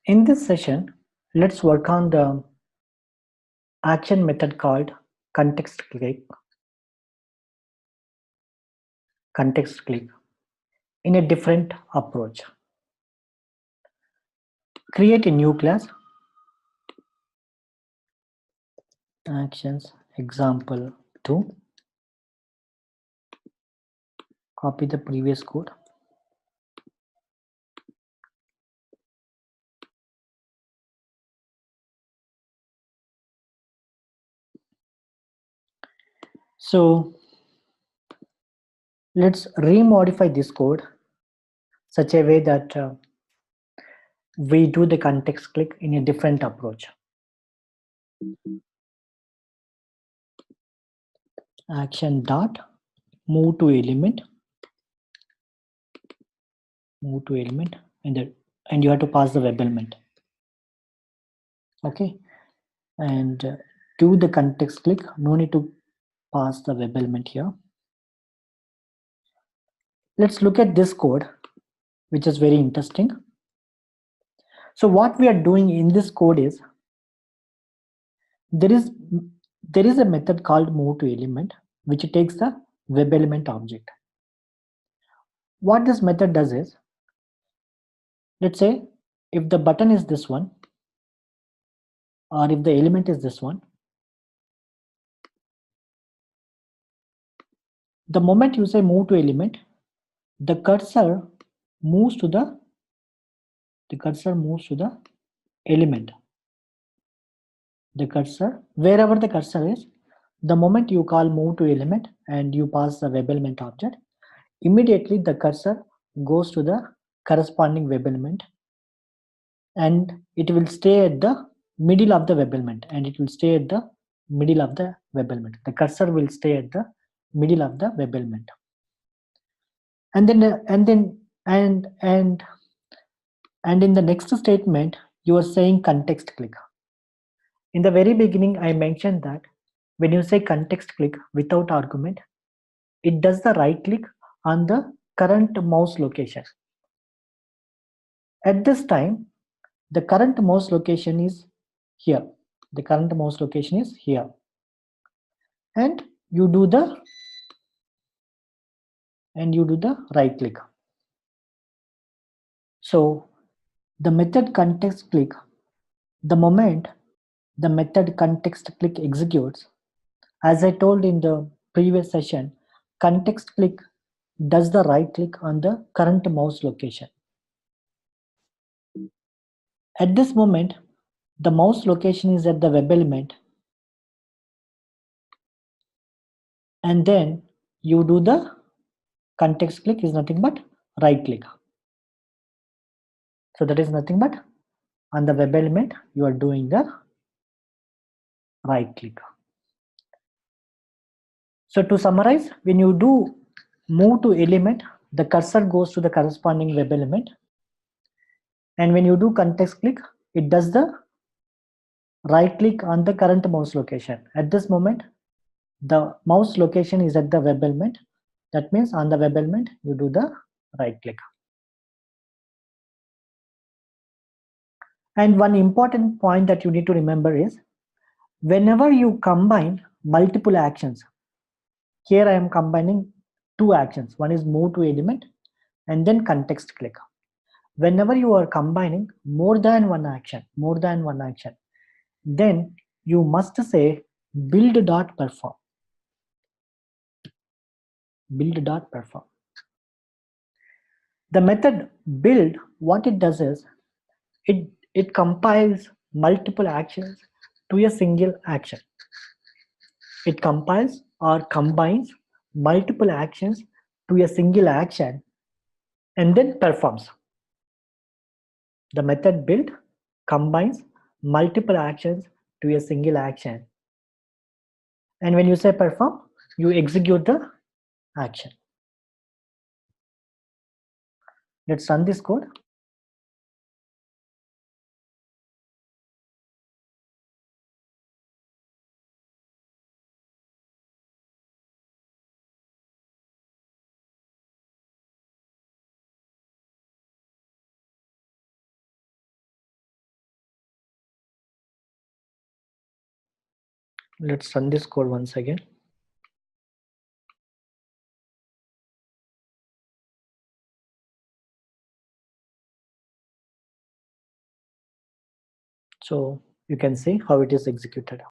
In this session, let's work on the action method called ContextClick in a different approach. Create a new class, actions example 2, copy the previous code. So let's remodify this code such a way that we do the context click in a different approach. Action dot move to element, and you have to pass the web element. Okay, and do the context click. No need to pass the web element here. Let's look at this code, which is very interesting. So what we are doing in this code is there is a method called move to element, which takes the web element object. What this method does is, let's say if the button is this one, or if the element is this one, the moment you say move to element, the cursor moves to the element. The cursor, wherever the cursor is, the moment you call move to element and you pass the web element object, immediately the cursor goes to the corresponding web element, and it will stay at the middle of the web element, The cursor will stay at the middle of the web element. And in the next statement, you are saying context click. In the very beginning, I mentioned that when you say context click without argument, it does the right click on the current mouse location. At this time, the current mouse location is here. And you do the right click. So the method context click, the moment the method context click executes, as I told in the previous session, context click does the right click on the current mouse location. At this moment, the mouse location is at the web element, and then you do the context click is nothing but right click. So that is nothing but on the web element, you are doing the right click. So to summarize, when you do move to element, the cursor goes to the corresponding web element. And when you do context click, it does the right click on the current mouse location. At this moment, the mouse location is at the web element. That means on the web element, you do the right click. And one important point that you need to remember is, whenever you combine multiple actions, here I am combining two actions. One is move to element and then context click. Whenever you are combining more than one action, then you must say build.perform. The method build, what it does is, it compiles multiple actions to a single action. It compiles or combines multiple actions to a single action and then performs. The method build combines multiple actions to a single action. And when you say perform, you execute the action. Let's run this code. Let's run this code once again. So you can see how it is executed.